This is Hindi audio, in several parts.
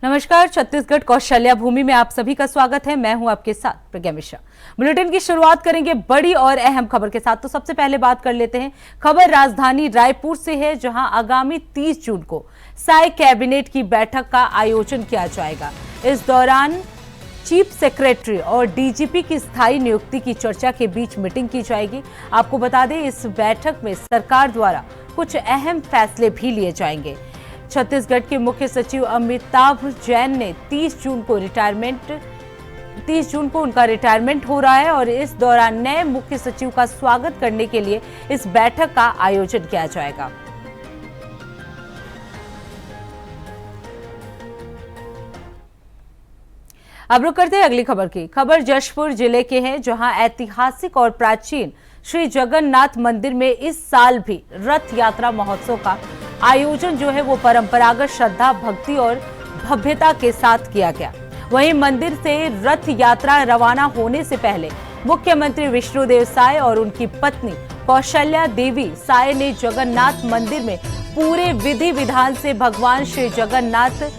नमस्कार, छत्तीसगढ़ कौशल्या भूमि में आप सभी का स्वागत है। मैं हूं आपके साथ प्रज्ञा मिश्रा। बुलेटिन की शुरुआत करेंगे बड़ी और अहम खबर के साथ। तो सबसे पहले बात कर लेते हैं, खबर राजधानी रायपुर से है, जहां आगामी 30 जून को साय कैबिनेट की बैठक का आयोजन किया जाएगा। इस दौरान चीफ सेक्रेटरी और डीजीपी की स्थायी नियुक्ति की चर्चा के बीच मीटिंग की जाएगी। आपको बता दें, इस बैठक में सरकार द्वारा कुछ अहम फैसले भी लिए जाएंगे। छत्तीसगढ़ के मुख्य सचिव अमिताभ जैन ने 30 जून को उनका रिटायरमेंट हो रहा है और इस दौरान नए मुख्य सचिव का स्वागत करने के लिए इस बैठक का आयोजन किया जाएगा। अब रुक करते हैं अगली खबर की। खबर जशपुर जिले के हैं, जहां ऐतिहासिक और प्राचीन श्री जगन्नाथ मंदिर में इस साल भी रथ यात्रा महोत्सव का आयोजन जो है वो परंपरागत श्रद्धा, भक्ति और भव्यता के साथ किया गया। वहीं मंदिर से रथ यात्रा रवाना होने से पहले मुख्यमंत्री विष्णुदेव साय और उनकी पत्नी कौशल्या देवी साय ने जगन्नाथ मंदिर में पूरे विधि विधान से भगवान श्री जगन्नाथ,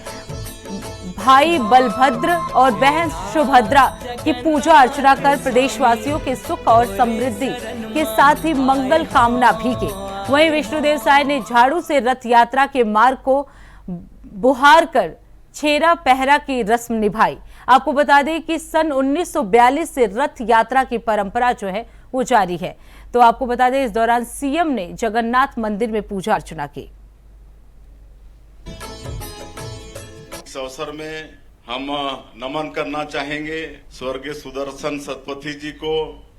भाई बलभद्र और बहन सुभद्रा की पूजा अर्चना कर प्रदेशवासियों के सुख और समृद्धि के साथ ही मंगल कामना भी की। वहीं विष्णुदेव साय ने झाड़ू से रथ यात्रा के मार्ग को बुहार कर छेरा पहरा की रस्म निभाई। आपको बता दें कि सन 1942 से रथ यात्रा की परंपरा जो है वो जारी है। तो आपको बता दें, इस दौरान सीएम ने जगन्नाथ मंदिर में पूजा अर्चना की। इस अवसर में हम नमन करना चाहेंगे स्वर्गीय सुदर्शन सतपथी जी को,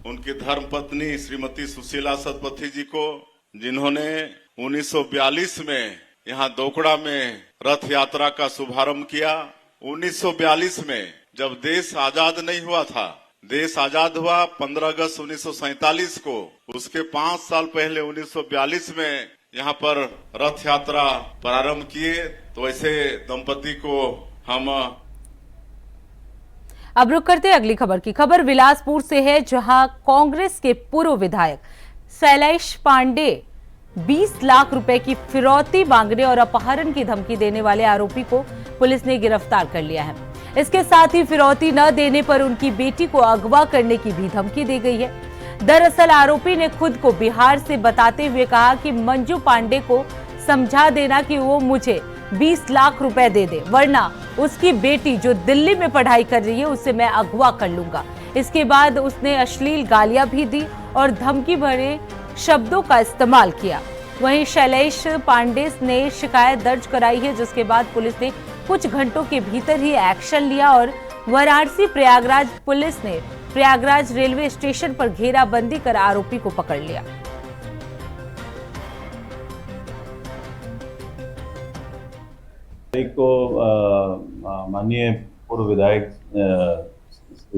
उनकी धर्मपत्नी श्रीमती सुशीला सतपथी जी को, जिन्होंने 1942 में यहाँ दोकड़ा में रथ यात्रा का शुभारंभ किया। 1942 में जब देश आजाद नहीं हुआ था, देश आजाद हुआ 15 अगस्त 1947 को, उसके 5 साल पहले 1942 में यहाँ पर रथ यात्रा प्रारंभ किए। तो ऐसे दंपति को हम अब रुक करते हैं अगली खबर की। खबर बिलासपुर से है, जहां कांग्रेस के पूर्व विधायक शैलेश पांडे 20 लाख रुपए की फिरौती मांगने और अपहरण की धमकी देने वाले आरोपी को पुलिस ने गिरफ्तार कर लिया है। इसके साथ ही फिरौती न देने पर उनकी बेटी को अगवा करने की भी धमकी दी गई है। दरअसल आरोपी ने खुद को बिहार से बताते हुए कहा कि मंजू पांडे को समझा देना कि वो मुझे 20 लाख रुपए दे दे, वरना उसकी बेटी जो दिल्ली में पढ़ाई कर रही है उसे मैं अगवा कर लूंगा। इसके बाद उसने अश्लील गालियां भी दी और धमकी भरे शब्दों का इस्तेमाल किया। वहीं शैलेश पांडे ने शिकायत दर्ज कराई है, जिसके बाद पुलिस ने कुछ घंटों के भीतर ही एक्शन लिया और वाराणसी प्रयागराज पुलिस ने प्रयागराज रेलवे स्टेशन पर घेराबंदी कर आरोपी को पकड़ लिया। माननीय पूर्व विधायक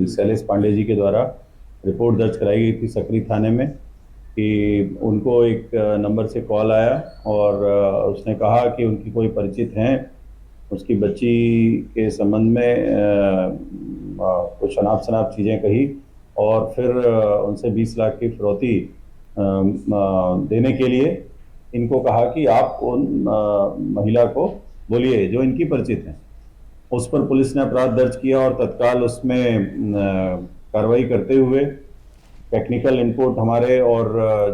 शैलेश पांडे जी के द्वारा रिपोर्ट दर्ज कराई गई थी सकरी थाने में कि उनको एक नंबर से कॉल आया और उसने कहा कि उनकी कोई परिचित हैं, उसकी बच्ची के संबंध में कुछ अनाप-शनाप चीज़ें कही और फिर उनसे 20 लाख की फिरौती देने के लिए इनको कहा कि आप उन महिला को बोलिए जो इनकी परिचित हैं। उस पर पुलिस ने अपराध दर्ज किया और तत्काल उसमें कार्रवाई करते हुए टेक्निकल इनपुट हमारे और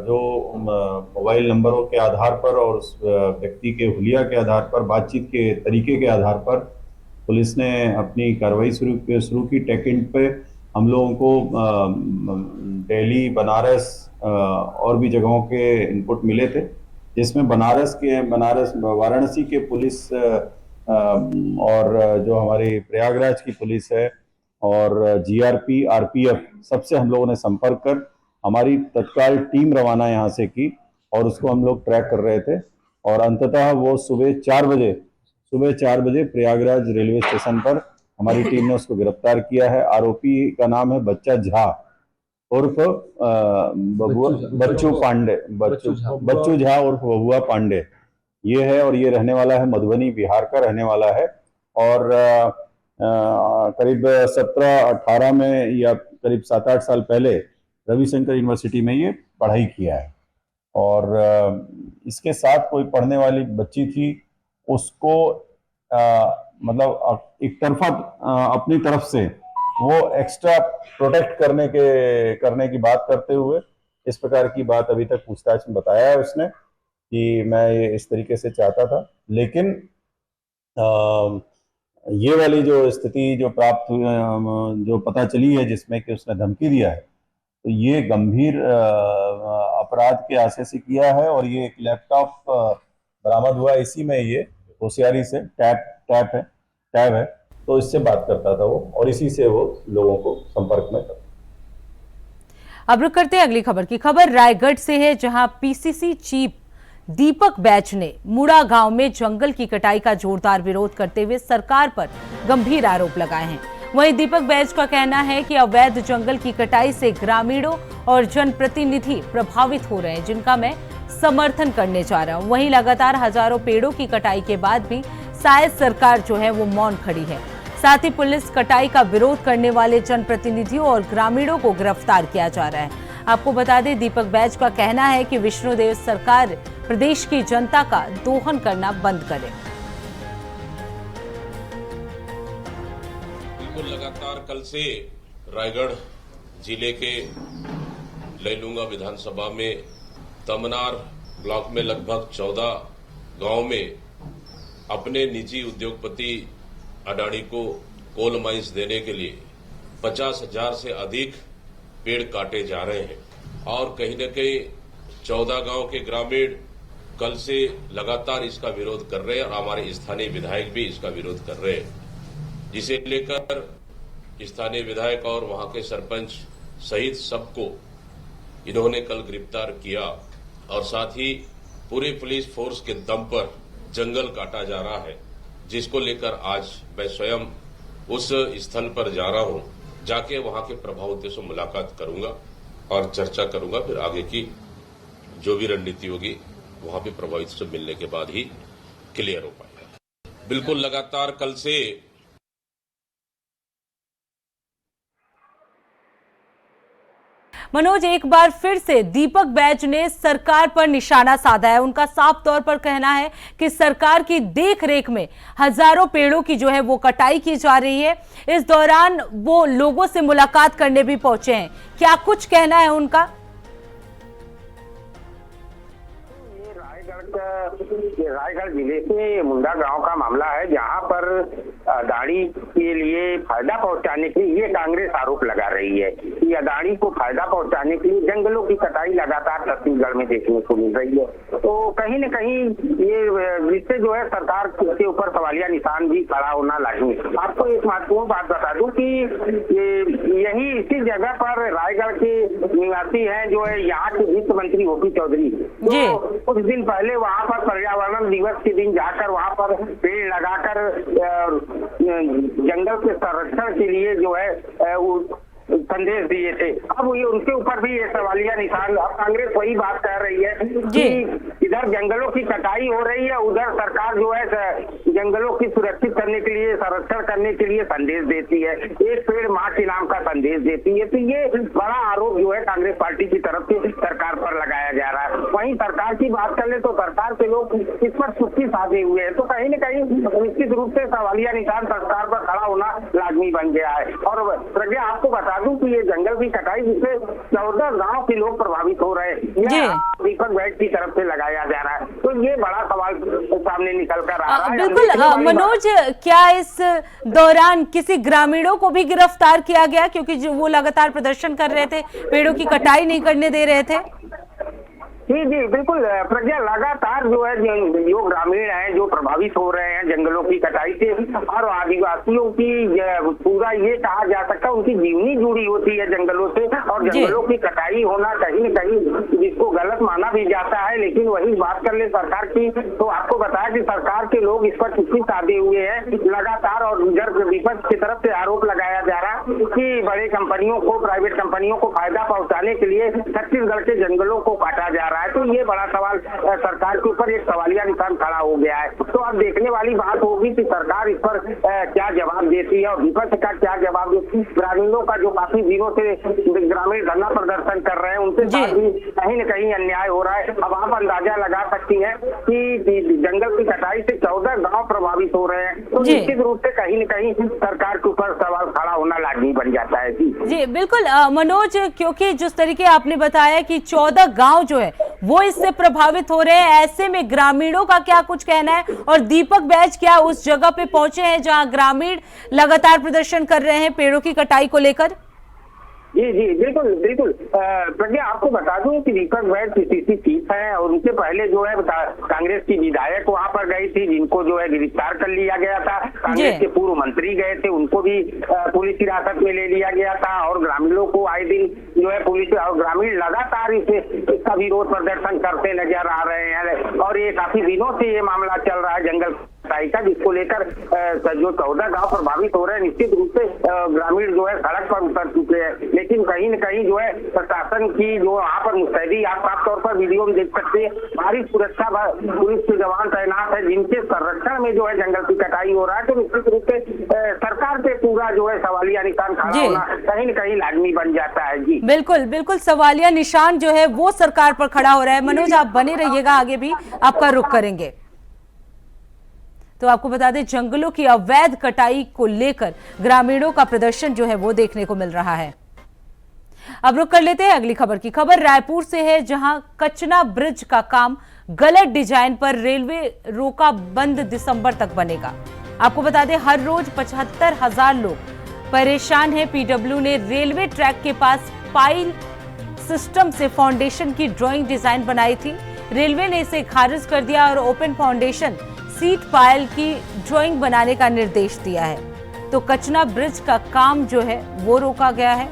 जो मोबाइल नंबरों के आधार पर और उस व्यक्ति के हुलिया के आधार पर, बातचीत के तरीके के आधार पर पुलिस ने अपनी कार्रवाई शुरू की। टेक-इंट पे हम लोगों को दिल्ली, बनारस और भी जगहों के इनपुट मिले थे, जिसमें वाराणसी के पुलिस और जो हमारी प्रयागराज की पुलिस है और जीआरपी, आरपीएफ, सबसे हम लोगों ने संपर्क कर हमारी तत्काल टीम रवाना यहाँ से की और उसको हम लोग ट्रैक कर रहे थे और अंततः वो सुबह 4 बजे प्रयागराज रेलवे स्टेशन पर हमारी टीम ने उसको गिरफ्तार किया है। आरोपी का नाम है बच्चा झा उर्फ बच्चू झा उर्फ बबुआ पांडे, ये है और ये रहने वाला है मधुबनी, बिहार का रहने वाला है और करीब 17-18 में या करीब 7-8 साल पहले रविशंकर यूनिवर्सिटी में ये पढ़ाई किया है और इसके साथ कोई पढ़ने वाली बच्ची थी, उसको मतलब एक तरफा अपनी तरफ से वो एक्स्ट्रा प्रोटेक्ट करने की बात करते हुए इस प्रकार की बात अभी तक पूछताछ में बताया है उसने कि मैं ये इस तरीके से चाहता था। लेकिन ये वाली जो स्थिति जो प्राप्त हुई, जो पता चली है जिसमें कि उसने धमकी दिया है, तो ये गंभीर अपराध के आशय से किया है। और ये एक लैपटॉप बरामद हुआ, इसी में ये होशियारी से टैब है, तो इससे बात करता था वो, और इसी से वो लोगों को संपर्क में था। अब रुक करते हैं अगली खबर की। खबर रायगढ़ से है, जहां पीसीसी चीफ दीपक बैज ने मुड़ा गांव में जंगल की कटाई का जोरदार विरोध करते हुए सरकार पर गंभीर आरोप लगाए हैं। वहीं दीपक बैज का कहना है कि अवैध जंगल की कटाई से ग्रामीणों और जनप्रतिनिधि प्रभावित हो रहे हैं, जिनका मैं समर्थन करने जा रहा हूं। वहीं लगातार हजारों पेड़ों की कटाई के बाद भी शायद सरकार जो है वो मौन खड़ी है। साथ ही पुलिस कटाई का विरोध करने वाले जनप्रतिनिधियों और ग्रामीणों को गिरफ्तार किया जा रहा है। आपको बता दें, दीपक बैज का कहना है कि विष्णुदेव सरकार प्रदेश की जनता का दोहन करना बंद करे। बिल्कुल लगातार कल से रायगढ़ जिले के लैलूंगा विधानसभा में तमनार ब्लॉक में लगभग 14 गांव में अपने निजी उद्योगपति अडानी को कोल माइंस देने के लिए 50,000 से अधिक पेड़ काटे जा रहे हैं। और कहीं न कहीं 14 गांव के ग्रामीण कल से लगातार इसका विरोध कर रहे हैं, और हमारे स्थानीय विधायक भी इसका विरोध कर रहे हैं, जिसे लेकर स्थानीय विधायक और वहां के सरपंच सहित सबको इन्होंने कल गिरफ्तार किया। और साथ ही पूरी पुलिस फोर्स के दम पर जंगल काटा जा रहा है, जिसको लेकर आज मैं स्वयं उस स्थल पर जा रहा हूं। जाके वहां के प्रभावितों से मुलाकात करूंगा और चर्चा करूंगा। फिर आगे की जो भी रणनीति होगी वहां पे प्रभावितों से मिलने के बाद ही क्लियर हो पाएगा। बिल्कुल लगातार कल से मनोज, एक बार फिर से दीपक बैज ने सरकार पर निशाना साधा है। उनका साफ तौर पर कहना है कि सरकार की देखरेख में हजारों पेड़ों की जो है वो कटाई की जा रही है। इस दौरान वो लोगों से मुलाकात करने भी पहुंचे हैं। क्या कुछ कहना है उनका? रायगढ़ जिले के मुंडा गांव का मामला है, जहां पर अदानी के लिए फायदा पहुंचाने के लिए कांग्रेस आरोप लगा रही है कि अदानी को फायदा पहुंचाने के लिए जंगलों की कटाई लगातार छत्तीसगढ़ में देखने को मिल रही है। तो कहीं न कहीं ये इससे जो है सरकार के ऊपर सवालिया निशान भी खड़ा होना लाजिमी। आपको एक महत्वपूर्ण बात बता दूं कि यही इसी जगह पर रायगढ़ के निवासी हैं, जो है यहाँ के वित्त मंत्री ओपी चौधरी, तो कुछ दिन पहले वहाँ पर पर्यावरण दिवस के दिन जाकर वहाँ पर पेड़ लगाकर जंगल के संरक्षण के लिए जो है संदेश दिए थे। अब ये उनके ऊपर भी ये सवालिया निशान, अब कांग्रेस वही बात कर रही है कि इधर जंगलों की कटाई हो रही है, उधर सरकार जो है जंगलों की सुरक्षित करने के लिए, संरक्षण करने के लिए संदेश देती है, एक पेड़ माँ के नाम का संदेश देती है। तो ये बड़ा आरोप जो है कांग्रेस पार्टी की तरफ से सरकार पर लगाया जा रहा है। वहीं सरकार की बात कर ले तो सरकार के लोग इस पर चुप्पी साधे हुए हैं। तो कहीं न कहीं निश्चित रूप से सवालिया निशान सरकार पर खड़ा होना लाजमी बन गया है। और प्रज्ञा, आपको बता दूं कि ये जंगल की कटाई जिससे 14 गांव के लोग प्रभावित हो रहे हैं, यह दीपक बैज की तरफ से लगाया जा रहा है। तो ये बड़ा सवाल सामने निकल कर आ रहा है। बिल्कुल मनोज, क्या इस दौरान किसी ग्रामीणों को भी गिरफ्तार किया गया, क्योंकि जो वो लगातार प्रदर्शन कर रहे थे, पेड़ों की कटाई नहीं करने दे रहे थे? जी बिल्कुल प्रज्ञा, लगातार जो है जो ग्रामीण हैं जो प्रभावित हो रहे हैं जंगलों की कटाई से, और आदिवासियों की पूरा ये कहा जा सकता है उनकी जीवनी जुड़ी होती है जंगलों से, और जंगलों की कटाई होना कहीं न कहीं जिसको गलत माना भी जाता है। लेकिन वही बात कर ले सरकार की, तो आपको बताया कि सरकार के लोग इस पर चुप्पी साधे हुए हैं लगातार, और इधर विपक्ष की तरफ से आरोप लगाया जा रहा है कि बड़े कंपनियों को, प्राइवेट कंपनियों को फायदा पहुंचाने के लिए छत्तीसगढ़ के जंगलों को काटा जा रहा है। तो ये बड़ा सवाल सरकार के ऊपर एक सवालिया निशान खड़ा हो गया है। तो अब अब देखने वाली बात होगी कि सरकार इस पर क्या जवाब देती है और विपक्ष का क्या जवाब देती है। ग्रामीणों का जो काफी दिनों से ग्रामीण धरना प्रदर्शन कर रहे हैं उनके साथ भी कहीं न कहीं अन्याय हो रहा है। अब आप अंदाजा लगा सकती हैं कि जंगल की कटाई से 14 गांव प्रभावित हो रहे हैं, तो निश्चित रूप से कहीं न कहीं सरकार के ऊपर सवाल खड़ा होना लाजमी बन जाता है। जी बिल्कुल मनोज, क्योंकि जिस तरीके आपने बताया कि 14 गांव जो है वो इससे प्रभावित हो रहे हैं, ऐसे में ग्रामीणों का क्या कुछ कहना है और दीपक बैज क्या उस जगह पे पहुंचे हैं जहां ग्रामीण लगातार प्रदर्शन कर रहे हैं पेड़ों की कटाई को लेकर? जी जी बिल्कुल बिल्कुल प्रज्ञा, आपको बता दूं कि दीपक बैज पीसीसी चीफ है और उनके पहले जो है कांग्रेस की विधायक वहां पर गई थी जिनको जो है गिरफ्तार कर लिया गया था। कांग्रेस के पूर्व मंत्री गए थे, उनको भी पुलिस हिरासत में ले लिया गया था और ग्रामीणों को आए दिन जो है पुलिस और ग्रामीण लगातार इसका विरोध प्रदर्शन करते नजर आ रहे हैं और ये काफी दिनों से ये मामला चल रहा है जंगल कटाई का, जिसको लेकर जो 14 गांव प्रभावित हो रहे हैं। निश्चित रूप से ग्रामीण जो है सड़क पर उतर चुके हैं, लेकिन कहीं न कहीं जो है प्रशासन की जो वहाँ पर मुस्तैदी आप साफ तौर पर वीडियो में देख सकते हैं, भारी सुरक्षा पुलिस के जवान तैनात है जिनके संरक्षण में जो है जंगल की कटाई हो रहा है। तो निश्चित रूप से सरकार पे पूरा जो है सवालिया निशान खड़ा होना कहीं न कहीं लाजमी बन जाता है। जी बिल्कुल बिल्कुल, सवालिया निशान जो है वो सरकार पर खड़ा हो रहा है। मनोज, आप बने रहिएगा, आगे भी आपका रुख करेंगे। तो आपको बता दें, जंगलों की अवैध कटाई को लेकर ग्रामीणों का प्रदर्शन जो है वो देखने को मिल रहा है। अब रुक कर लेते हैं अगली खबर की। खबर रायपुर से है, जहां कचना ब्रिज का काम गलत डिजाइन पर रेलवे रोका बंद दिसंबर तक बनेगा। आपको बता दें, हर रोज 75,000 लोग परेशान हैं। पीडब्ल्यू ने रेलवे ट्रैक के पास पाइल सिस्टम से फाउंडेशन की ड्राइंग डिजाइन बनाई थी। रेलवे ने इसे खारिज कर दिया और ओपन फाउंडेशन सीट पायल की ड्राइंग बनाने का निर्देश दिया है। तो कचना ब्रिज का काम जो है वो रोका गया है।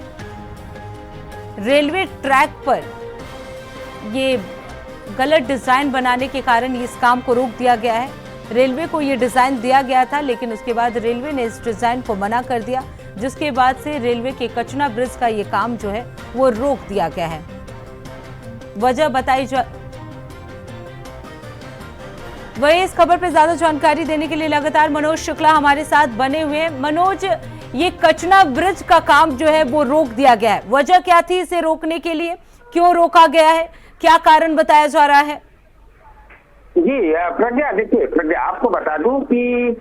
रेलवे ट्रैक पर ये गलत डिजाइन बनाने के कारण इस काम को रोक दिया गया है। रेलवे को ये डिजाइन दिया गया था, लेकिन उसके बाद रेलवे ने इस डिजाइन को मना कर दिया, जिसके बाद से रेलवे के कचना ब्रिज का ये काम जो है वो रोक दिया गया है। वजह बताई वही इस खबर पर ज्यादा जानकारी देने के लिए लगातार मनोज शुक्ला हमारे साथ बने हुए हैं। मनोज, ये कचना ब्रिज का काम जो है वो रोक दिया गया है, वजह क्या थी इसे रोकने के लिए, क्यों रोका गया है, क्या कारण बताया जा रहा है? जी प्रज्ञा, देखिए प्रज्ञा, आपको बता दूं कि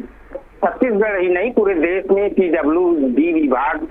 छत्तीसगढ़ ही नहीं पूरे देश में पीडब्ल्यूडी विभाग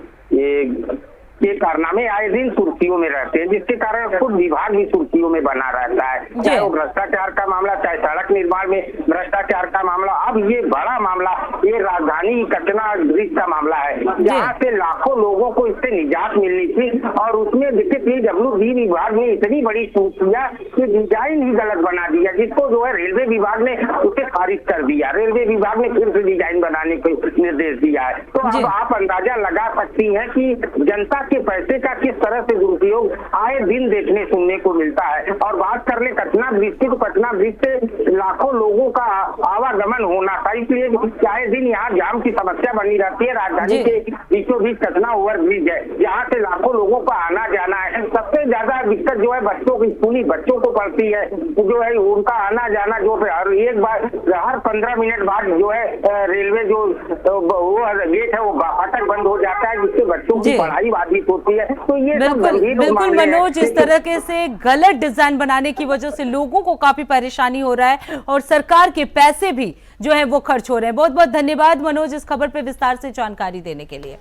के कारनामे आए दिन सुर्खियों में रहते हैं, जिसके कारण खुद विभाग भी सुर्खियों में बना रहता है। चाहे वो भ्रष्टाचार का मामला, चाहे सड़क निर्माण में भ्रष्टाचार का मामला, अब ये बड़ा मामला ये राजधानी कचना ब्रिज का मामला है, जहाँ से लाखों लोगों को इससे निजात मिलनी थी और उसमें देखिए पीडब्ल्यूडी विभाग ने इतनी बड़ी छूट किया कि डिजाइन ही गलत बना दिया, जिसको जो है रेलवे विभाग ने उसे खारिज कर दिया। रेलवे विभाग ने फिर से डिजाइन बनाने का निर्देश दिया है। तो अब आप अंदाजा लगा सकती है कि जनता के पैसे का किस तरह से दुरुपयोग आए दिन देखने सुनने को मिलता है। और बात कर ले कचना ब्रिज की, तो कचना ब्रिज से लाखों लोगों का आवागमन होना था, इसलिए आए दिन यहाँ जाम की समस्या बनी रहती है। राजधानी के बीचों बीच कचना ओवर ब्रिज है, यहाँ से लाखों लोगों का आना जाना है। सबसे ज्यादा दिक्कत जो है बच्चों की, स्कूली बच्चों को पड़ती है, जो है उनका आना जाना जो हर एक बार हर 15 मिनट बाद जो है रेलवे जो वो गेट है वो फाटक बंद हो जाता है, जिससे बच्चों की पढ़ाई बाधित होती है। तो ये बिल्कुल मनोज, इस तरह से गलत डिजाइन बनाने की वजह से लोगों को काफी परेशानी हो रहा है और सरकार के पैसे भी जो है वो खर्च हो रहे हैं। बहुत बहुत धन्यवाद मनोज इस खबर पे विस्तार से जानकारी देने के लिए।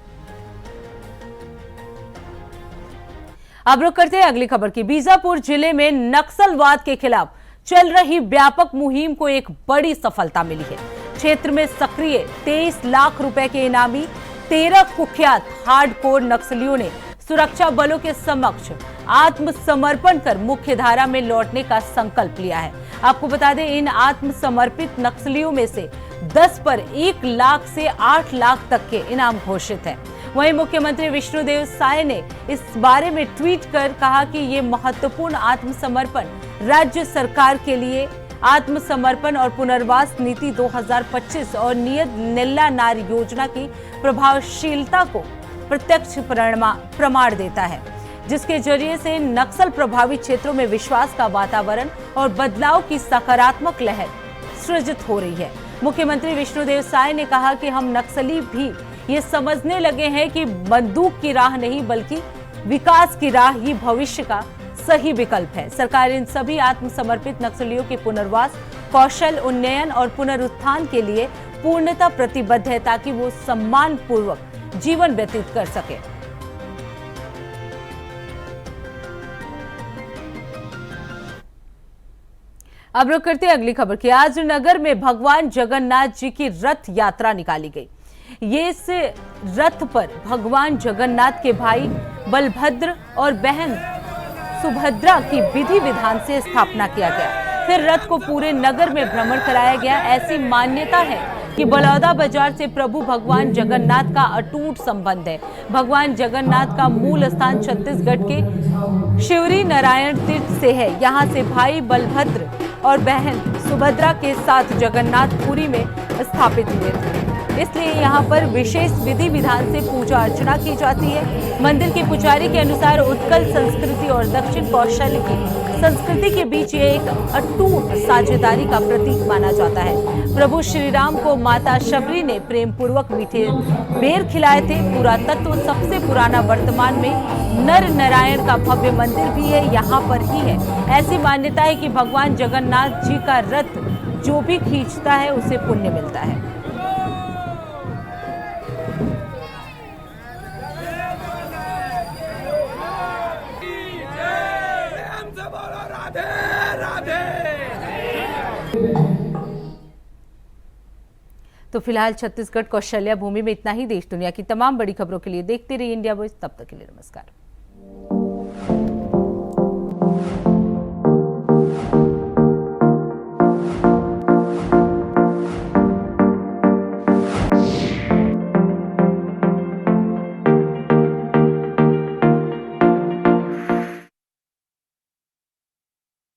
अब रुक करते हैं अगली खबर की। बीजापुर जिले में नक्सलवाद के खिलाफ चल रही व्यापक मुहिम को एक बड़ी सफलता मिली है। क्षेत्र में सक्रिय 23 लाख रुपए के इनामी 13 कुख्यात हार्डकोर नक्सलियों ने सुरक्षा बलों के समक्ष आत्मसमर्पण कर मुख्य धारा में लौटने का संकल्प लिया है। आपको बता दें, इन आत्मसमर्पित नक्सलियों में से 10 पर 1 लाख से 8 लाख तक के इनाम घोषित हैं। वहीं मुख्यमंत्री विष्णुदेव साय ने इस बारे में ट्वीट कर कहा कि ये महत्वपूर्ण आत्मसमर्पण राज्य सरकार के लिए आत्मसमर्पण और पुनर्वास नीति 2025 और नियत नीला नार योजना की प्रभावशीलता को प्रत्यक्ष प्रमाण देता है, जिसके जरिए से नक्सल प्रभावित क्षेत्रों में विश्वास का वातावरण और बदलाव की सकारात्मक लहर सृजित हो रही है। मुख्यमंत्री विष्णुदेव साय ने कहा कि हम नक्सली भी ये समझने लगे हैं कि बंदूक की राह नहीं बल्कि विकास की राह ही भविष्य का सही विकल्प है। सरकार इन सभी आत्मसमर्पित नक्सलियों के पुनर्वास, कौशल उन्नयन और पुनरुत्थान के लिए पूर्णतः प्रतिबद्ध है ताकि वो सम्मान पूर्वक जीवन व्यतीत कर सके। अब रुक करते हैं अगली खबर की। आज नगर में भगवान जगन्नाथ जी की रथ यात्रा निकाली गई। ये इस रथ पर भगवान जगन्नाथ के भाई बलभद्र और बहन सुभद्रा की विधि विधान से स्थापना किया गया। फिर रथ को पूरे नगर में भ्रमण कराया गया। ऐसी मान्यता है कि बलौदा बाजार से प्रभु भगवान जगन्नाथ का अटूट संबंध है। भगवान जगन्नाथ का मूल स्थान छत्तीसगढ़ के शिवरी नारायण तीर्थ से है। यहाँ से भाई बलभद्र और बहन सुभद्रा के साथ जगन्नाथ पुरी में स्थापित हुए थे, इसलिए यहाँ पर विशेष विधि विधान से पूजा अर्चना की जाती है। मंदिर के पुजारी के अनुसार उत्कल संस्कृति और दक्षिण कौशल की संस्कृति के बीच ये एक अटूट साझेदारी का प्रतीक माना जाता है। प्रभु श्री राम को माता शबरी ने प्रेम पूर्वक मीठे बेर खिलाए थे। पुरातत्व सबसे पुराना वर्तमान में नर नारायण का भव्य मंदिर भी है, यहाँ पर ही है। ऐसी मान्यता है कि भगवान जगन्नाथ जी का रथ जो भी खींचता है उसे पुण्य मिलता है। तो फिलहाल छत्तीसगढ़ कौशल्या भूमि में इतना ही। देश दुनिया की तमाम बड़ी खबरों के लिए देखते रहिए इंडिया वॉइस। तब तक के लिए नमस्कार।